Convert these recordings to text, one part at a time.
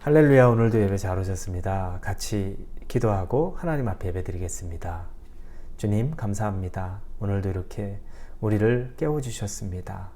할렐루야. 오늘도 예배 잘 오셨습니다. 같이 기도하고 하나님 앞에 예배 드리겠습니다. 주님 감사합니다. 오늘도 이렇게 우리를 깨워주셨습니다.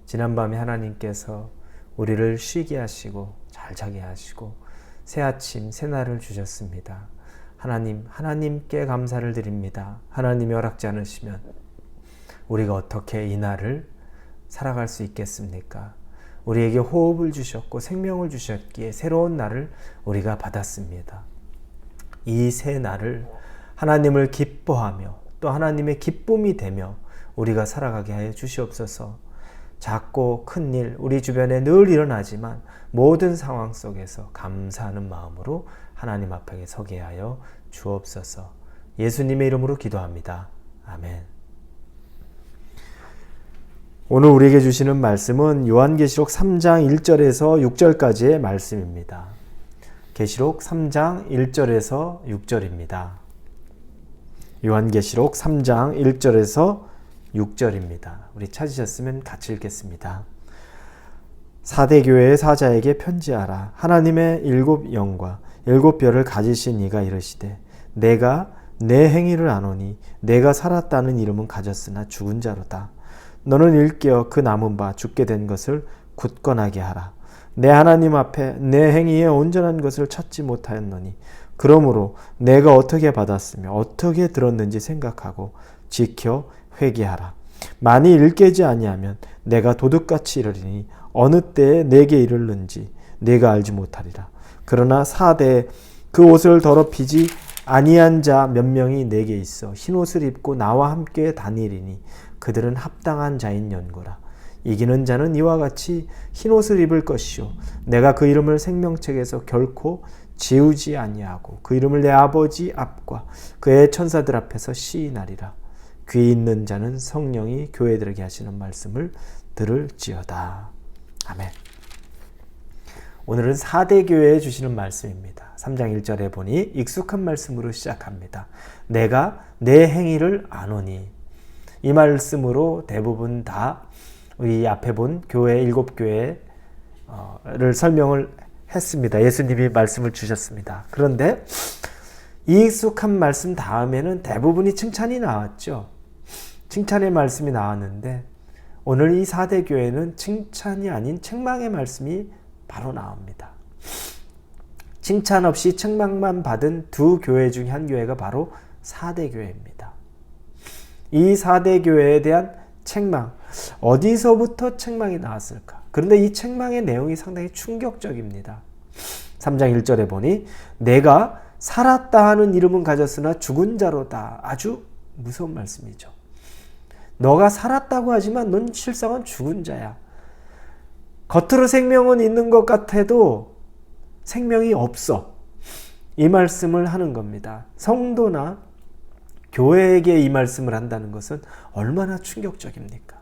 지난밤에 하나님께서 우리를 쉬게 하시고 잘 자게 하시고 새 아침 새날을 주셨습니다. 하나님께 감사를 드립니다. 하나님이 허락지 않으시면 우리가 어떻게 이 날을 살아갈 수 있겠습니까? 우리에게 호흡을 주셨고 생명을 주셨기에 새로운 날을 우리가 받았습니다. 이 새 날을 하나님을 기뻐하며 또 하나님의 기쁨이 되며 우리가 살아가게 하여 주시옵소서. 작고 큰 일 우리 주변에 늘 일어나지만 모든 상황 속에서 감사하는 마음으로 하나님 앞에 서게 하여 주옵소서. 예수님의 이름으로 기도합니다. 아멘. 오늘 우리에게 주시는 말씀은 요한계시록 3장 1절에서 6절까지의 말씀입니다. 계시록 3장 1절에서 6절입니다. 요한계시록 3장 1절에서 6절입니다. 우리 찾으셨으면 같이 읽겠습니다. 사대 교회의 사자에게 편지하라. 하나님의 7 영과 7 별을 가지신 이가 이르시되 내가 내 행위를 아노니 내가 살았다는 이름은 가졌으나 죽은 자로다. 너는 일깨어 그 남은 바 죽게 된 것을 굳건하게 하라. 내 하나님 앞에 내 행위에 온전한 것을 찾지 못하였노니 그러므로 내가 어떻게 받았으며 어떻게 들었는지 생각하고 지켜 회개하라. 만일 일깨지 아니하면 내가 도둑같이 이르리니 어느 때에 내게 이르는지 내가 알지 못하리라. 그러나 사대에 그 옷을 더럽히지 아니한 자 몇 명이 내게 있어 흰옷을 입고 나와 함께 다니리니 그들은 합당한 자인 연고라. 이기는 자는 이와 같이 흰옷을 입을 것이요 내가 그 이름을 생명책에서 결코 지우지 아니하고 그 이름을 내 아버지 앞과 그의 천사들 앞에서 시인하리라. 귀 있는 자는 성령이 교회들에게 하시는 말씀을 들을지어다. 아멘. 오늘은 4대 교회에 주시는 말씀입니다. 3장 1절에 보니 익숙한 말씀으로 시작합니다. 내가 내 행위를 아노니. 이 말씀으로 대부분 다 우리 앞에 본 교회 7교회를 설명을 했습니다. 예수님이 말씀을 주셨습니다. 그런데 이 익숙한 말씀 다음에는 대부분이 칭찬이 나왔죠. 칭찬의 말씀이 나왔는데 오늘 이 4대 교회는 칭찬이 아닌 책망의 말씀이 바로 나옵니다. 칭찬 없이 책망만 받은 두 교회 중 한 교회가 바로 4대 교회입니다. 이 4대 교회에 대한 책망, 어디서부터 책망이 나왔을까? 그런데 이 책망의 내용이 상당히 충격적입니다. 3장 1절에 보니 내가 살았다 하는 이름은 가졌으나 죽은 자로다. 아주 무서운 말씀이죠. 너가 살았다고 하지만 넌 실상은 죽은 자야. 겉으로 생명은 있는 것 같아도 생명이 없어. 이 말씀을 하는 겁니다. 성도나 교회에게 이 말씀을 한다는 것은 얼마나 충격적입니까?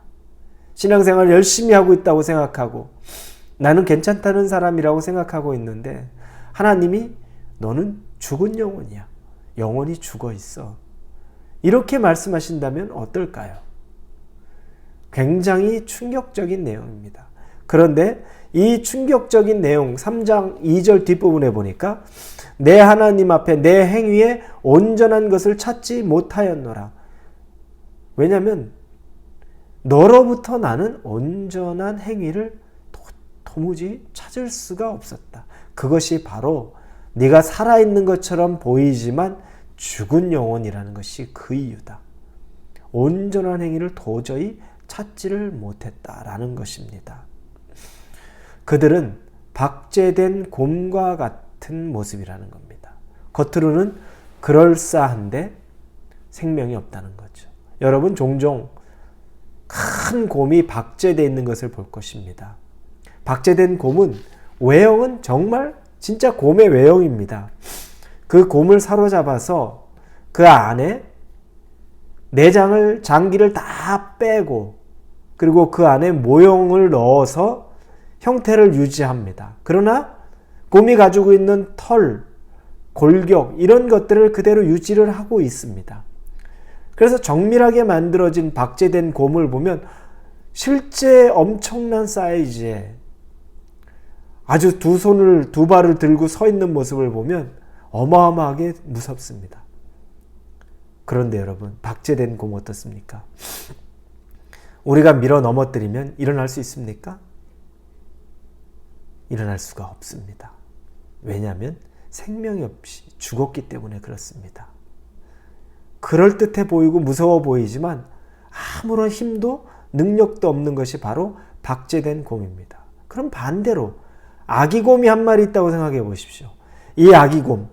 신앙생활 열심히 하고 있다고 생각하고 나는 괜찮다는 사람이라고 생각하고 있는데 하나님이 너는 죽은 영혼이야. 영혼이 죽어 있어. 이렇게 말씀하신다면 어떨까요? 굉장히 충격적인 내용입니다. 그런데 이 충격적인 내용 3장 2절 뒷부분에 보니까 내 하나님 앞에 내 행위에 온전한 것을 찾지 못하였노라. 왜냐하면 너로부터 나는 온전한 행위를 도무지 찾을 수가 없었다. 그것이 바로 네가 살아있는 것처럼 보이지만 죽은 영혼이라는 것이 그 이유다. 온전한 행위를 도저히 찾지를 못했다라는 것입니다. 그들은 박제된 곰과 같은 모습이라는 겁니다. 겉으로는 그럴싸한데 생명이 없다는 거죠. 여러분 종종 큰 곰이 박제되어 있는 것을 볼 것입니다. 박제된 곰은 외형은 정말 진짜 곰의 외형입니다. 그 곰을 사로잡아서 그 안에 내장을 장기를 다 빼고 그리고 그 안에 모형을 넣어서 형태를 유지합니다. 그러나 곰이 가지고 있는 털, 골격 이런 것들을 그대로 유지를 하고 있습니다. 그래서 정밀하게 만들어진 박제된 곰을 보면 실제 엄청난 사이즈의 아주 두 발을 들고 서 있는 모습을 보면 어마어마하게 무섭습니다. 그런데 여러분, 박제된 곰 어떻습니까? 우리가 밀어 넘어뜨리면 일어날 수 있습니까? 일어날 수가 없습니다. 왜냐하면 생명이 없이 죽었기 때문에 그렇습니다. 그럴듯해 보이고 무서워 보이지만 아무런 힘도 능력도 없는 것이 바로 박제된 곰입니다. 그럼 반대로 아기곰이 한 마리 있다고 생각해 보십시오. 이 아기곰,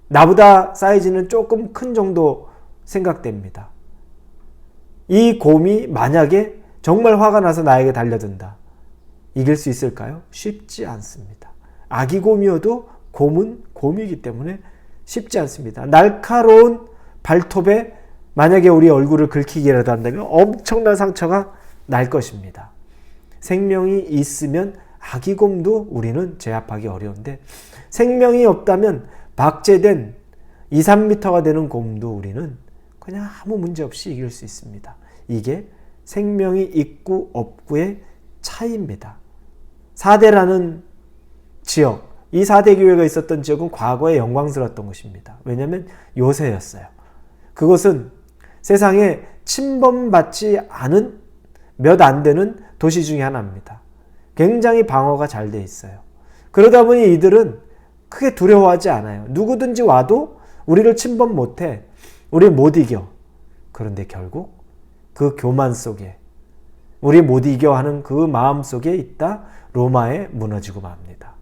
나보다 사이즈는 조금 큰 정도 생각됩니다. 이 곰이 만약에 정말 화가 나서 나에게 달려든다. 이길 수 있을까요? 쉽지 않습니다. 아기곰이어도 곰은 곰이기 때문에 쉽지 않습니다. 날카로운 발톱에 만약에 우리 얼굴을 긁히기라도 한다면 엄청난 상처가 날 것입니다. 생명이 있으면 아기곰도 우리는 제압하기 어려운데 생명이 없다면 박제된 2, 3m가 되는 곰도 우리는 그냥 아무 문제 없이 이길 수 있습니다. 이게 생명이 있고 없고의 차이입니다. 4대라는 지역, 이 4대 교회가 있었던 지역은 과거에 영광스러웠던 것입니다. 왜냐하면 요새였어요. 그것은 세상에 침범받지 않은 몇 안 되는 도시 중에 하나입니다. 굉장히 방어가 잘 돼 있어요. 그러다 보니 이들은 크게 두려워하지 않아요. 누구든지 와도 우리를 침범 못해. 우리 못 이겨. 그런데 결국 그 교만 속에 우리 못 이겨 하는 그 마음 속에 있다 로마에 무너지고 맙니다.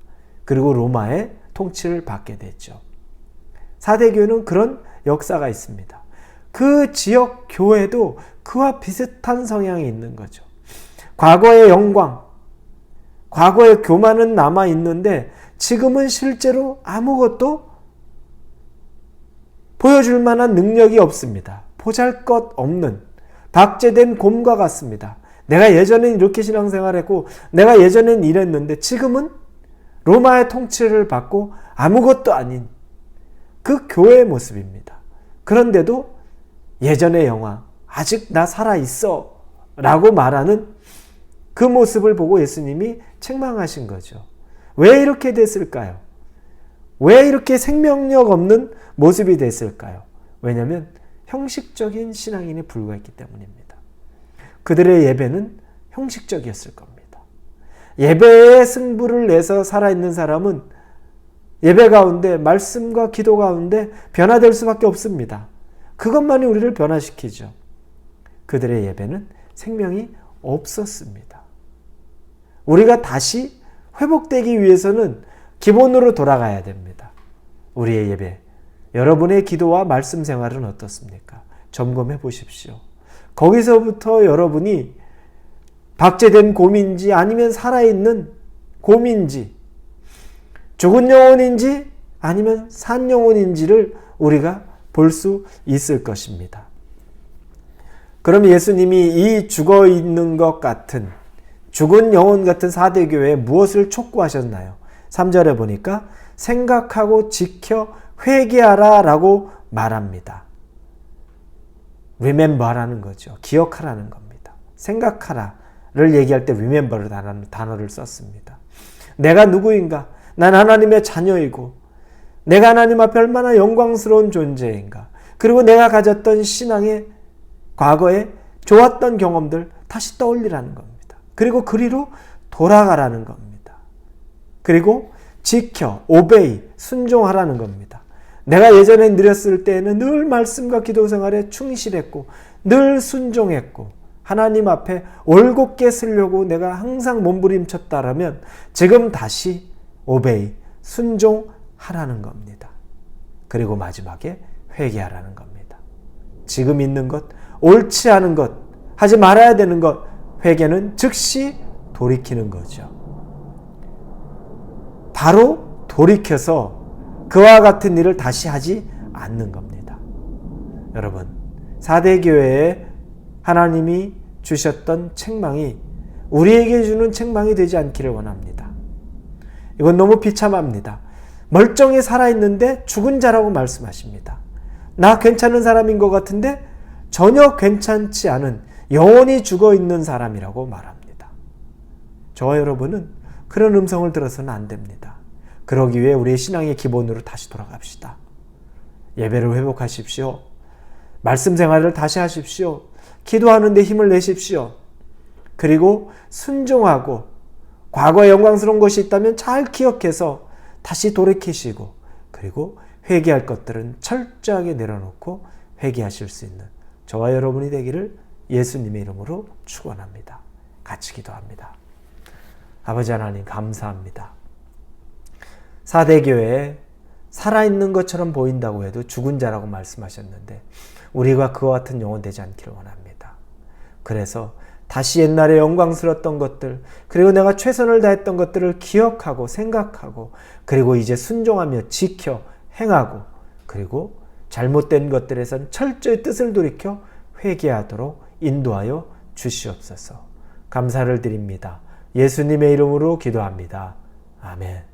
그리고 로마의 통치를 받게 됐죠. 4대 교회는 그런 역사가 있습니다. 그 지역 교회도 그와 비슷한 성향이 있는 거죠. 과거의 영광, 과거의 교만은 남아있는데 지금은 실제로 아무것도 보여줄 만한 능력이 없습니다. 보잘것없는 박제된 곰과 같습니다. 내가 예전엔 이렇게 신앙생활했고 내가 예전엔 이랬는데 지금은 로마의 통치를 받고 아무것도 아닌 그 교회의 모습입니다. 그런데도 예전의 영화, 아직 나 살아있어 라고 말하는 그 모습을 보고 예수님이 책망하신 거죠. 왜 이렇게 됐을까요? 왜 이렇게 생명력 없는 모습이 됐을까요? 왜냐하면 형식적인 신앙인에 불과했기 때문입니다. 그들의 예배는 형식적이었을 겁니다. 예배에 승부를 내서 살아있는 사람은 예배 가운데 말씀과 기도 가운데 변화될 수밖에 없습니다. 그것만이 우리를 변화시키죠. 그들의 예배는 생명이 없었습니다. 우리가 다시 회복되기 위해서는 기본으로 돌아가야 됩니다. 우리의 예배, 여러분의 기도와 말씀 생활은 어떻습니까? 점검해 보십시오. 거기서부터 여러분이 박제된 곰인지 아니면 살아있는 곰인지 죽은 영혼인지 아니면 산 영혼인지를 우리가 볼 수 있을 것입니다. 그럼 예수님이 이 죽어있는 것 같은 죽은 영혼 같은 4대 교회에 무엇을 촉구하셨나요? 3절에 보니까 생각하고 지켜 회개하라 라고 말합니다. remember라는 거죠. 기억하라는 겁니다. 생각하라를 얘기할 때 remember라는 단어를 썼습니다. 내가 누구인가? 난 하나님의 자녀이고 내가 하나님 앞에 얼마나 영광스러운 존재인가? 그리고 내가 가졌던 신앙의 과거에 좋았던 경험들 다시 떠올리라는 겁니다. 그리고 그리로 돌아가라는 겁니다. 그리고 지켜, obey, 순종하라는 겁니다. 내가 예전에 느렸을 때에는 늘 말씀과 기도 생활에 충실했고 늘 순종했고 하나님 앞에 올곧게 쓰려고 내가 항상 몸부림쳤다라면 지금 다시 obey, 순종하라는 겁니다. 그리고 마지막에 회개하라는 겁니다. 지금 있는 것, 옳지 않은 것, 하지 말아야 되는 것, 회개는 즉시 돌이키는 거죠. 바로 돌이켜서 그와 같은 일을 다시 하지 않는 겁니다. 여러분, 4대 교회에 하나님이 주셨던 책망이 우리에게 주는 책망이 되지 않기를 원합니다. 이건 너무 비참합니다. 멀쩡히 살아있는데 죽은 자라고 말씀하십니다. 나 괜찮은 사람인 것 같은데 전혀 괜찮지 않은 영원히 죽어있는 사람이라고 말합니다. 저와 여러분은 그런 음성을 들어서는 안 됩니다. 그러기 위해 우리의 신앙의 기본으로 다시 돌아갑시다. 예배를 회복하십시오. 말씀 생활을 다시 하십시오. 기도하는 데 힘을 내십시오. 그리고 순종하고 과거에 영광스러운 것이 있다면 잘 기억해서 다시 돌이키시고, 그리고 회개할 것들은 철저하게 내려놓고 회개하실 수 있는 저와 여러분이 되기를 예수님의 이름으로 축원합니다. 같이 기도합니다. 아버지 하나님 감사합니다. 4대 교회에 살아있는 것처럼 보인다고 해도 죽은 자라고 말씀하셨는데 우리가 그와 같은 영혼 되지 않기를 원합니다. 그래서 다시 옛날에 영광스러웠던 것들, 그리고 내가 최선을 다했던 것들을 기억하고 생각하고, 그리고 이제 순종하며 지켜 행하고, 그리고 잘못된 것들에선 철저히 뜻을 돌이켜 회개하도록 인도하여 주시옵소서. 감사를 드립니다. 예수님의 이름으로 기도합니다. 아멘.